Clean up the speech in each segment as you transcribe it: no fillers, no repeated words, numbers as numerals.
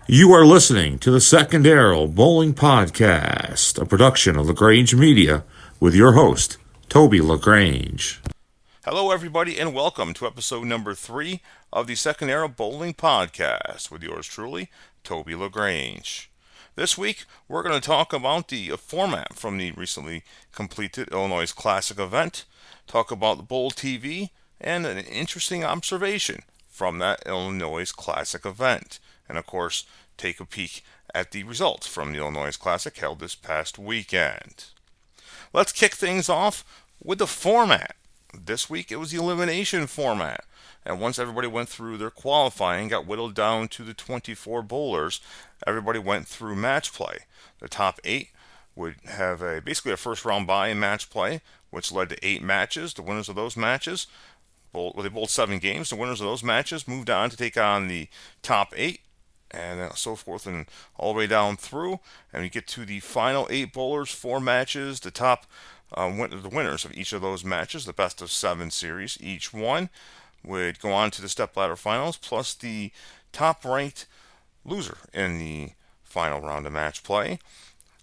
You are listening to the Second Arrow Bowling Podcast, a production of LaGrange Media, with your host, Toby LaGrange. Hello, everybody, and welcome to episode number 3 of the Second Arrow Bowling Podcast with yours truly, Toby LaGrange. This week, we're going to talk about the format from the recently completed Illinois Classic event, talk about the Bowl TV, and an interesting observation from that Illinois Classic event. And of course, take a peek at the results from the Illinois Classic held this past weekend. Let's kick things off with the format. This week it was the elimination format. And once everybody went through their qualifying, got whittled down to the 24 bowlers, everybody went through match play. The top 8 would have basically a first round bye in match play, which led to 8 matches. The winners of those matches, they bowled 7 games. The winners of those matches moved on to take on the top 8. And so forth and all the way down through. And we get to the final 8 bowlers, 4 matches. The top the winners of each of those matches, the best of 7 series, each one would go on to the stepladder finals, plus the top-ranked loser in the final round of match play.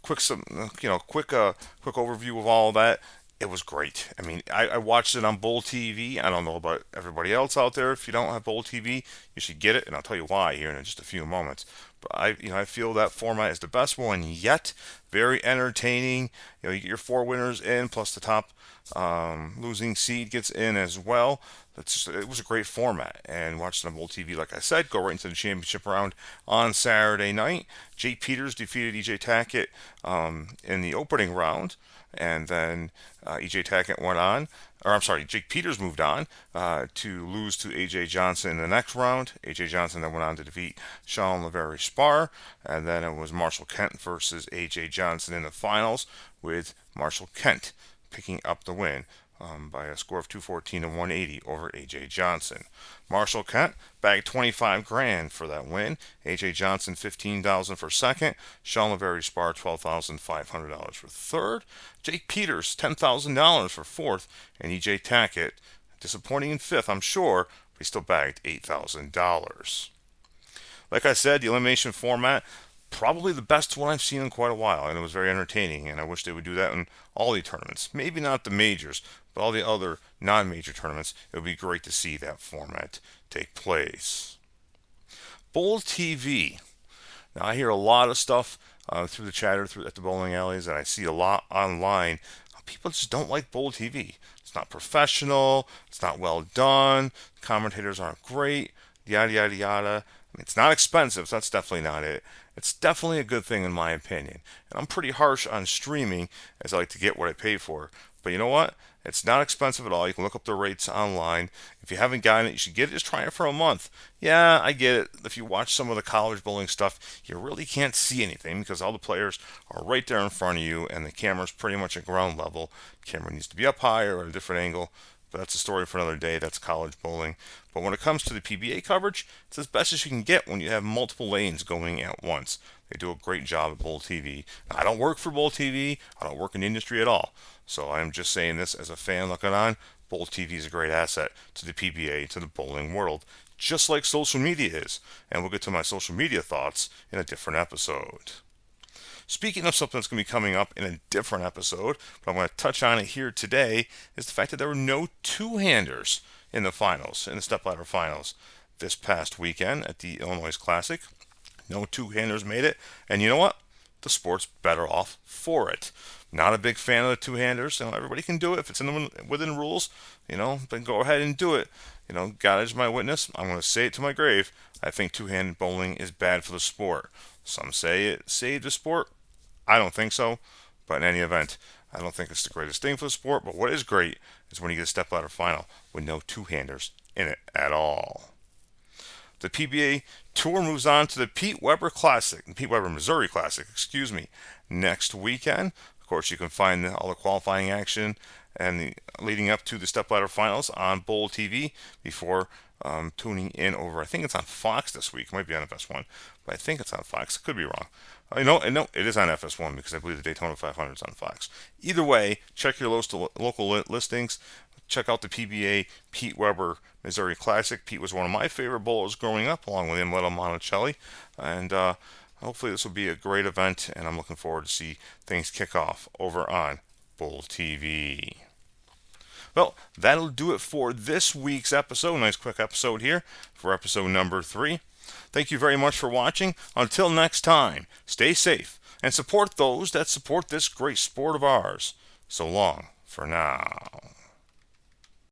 Quick overview of all of that. It was great. I mean, I watched it on Bowl TV. I don't know about everybody else out there. If you don't have Bowl TV, you should get it, and I'll tell you why here in just a few moments. But I feel that format is the best one yet. Very entertaining. You get your 4 winners in, plus the top losing seed gets in as well. It was a great format, and watching on Bowl TV, like I said, go right into the championship round on Saturday night. Jake Peters defeated EJ Tackett in the opening round. And then Jake Peters moved on to lose to A.J. Johnson in the next round. A.J. Johnson then went on to defeat Sean Lavery-Spahr. And then it was Marshall Kent versus A.J. Johnson in the finals, with Marshall Kent picking up the win by a score of 214 and 180 over A.J. Johnson. Marshall Kent bagged $25,000 for that win. A.J. Johnson $15,000 for second. Sean Lavery-Spahr $12,500 for third. Jake Peters $10,000 for fourth, and E.J. Tackett, disappointing in fifth, I'm sure, but he still bagged $8,000. Like I said, the elimination format, probably the best one I've seen in quite a while, and it was very entertaining, and I wish they would do that in all the tournaments. Maybe not the majors, but all the other non-major tournaments. It would be great to see that format take place. Bowl TV. Now, I hear a lot of stuff through the chatter at the bowling alleys, and I see a lot online. People just don't like Bowl TV. It's not professional. It's not well done. Commentators aren't great. Yada, yada, yada. I mean, it's not expensive, so that's definitely not it. It's definitely a good thing in my opinion. And I'm pretty harsh on streaming, as I like to get what I pay for. But you know what? It's not expensive at all. You can look up the rates online. If you haven't gotten it, you should get it. Just try it for a month. Yeah, I get it. If you watch some of the college bowling stuff, you really can't see anything because all the players are right there in front of you, and the camera's pretty much at ground level. The camera needs to be up higher or at a different angle. But that's a story for another day. That's college bowling. But when it comes to the PBA coverage, it's as best as you can get when you have multiple lanes going at once. They do a great job at Bowl TV. Now, I don't work for Bowl TV. I don't work in the industry at all. So I'm just saying this as a fan looking on. Bowl TV is a great asset to the PBA, to the bowling world, just like social media is. And we'll get to my social media thoughts in a different episode. Speaking of something that's going to be coming up in a different episode, but I'm going to touch on it here today, is the fact that there were no two-handers in the finals, in the stepladder finals, this past weekend at the Illinois Classic. No two-handers made it, and you know what? The sport's better off for it. Not a big fan of the two-handers. Everybody can do it if it's within rules. Then go ahead and do it. God is my witness. I'm going to say it to my grave. I think two-handed bowling is bad for the sport. Some say it saved the sport. I don't think so. But in any event, I don't think it's the greatest thing for the sport. But what is great is when you get a stepladder final with no two-handers in it at all. The PBA Tour moves on to the Pete Weber Missouri Classic, next weekend. Of course, you can find all the qualifying action and leading up to the stepladder finals on Bowl TV before tuning in over. I think it's on Fox this week. It might be on FS1, but I think it's on Fox. Could be wrong. No, it is on FS1 because I believe the Daytona 500 is on Fox. Either way, check your local listings. check out the PBA Pete Weber Missouri Classic. Pete was one of my favorite bowlers growing up, along with Little Monticelli, and hopefully this will be a great event, and I'm looking forward to see things kick off over on Bull TV. Well, that'll do it for this week's episode. Nice quick episode here for episode number 3. Thank you very much for watching. Until next time, stay safe and support those that support this great sport of ours. So long for now.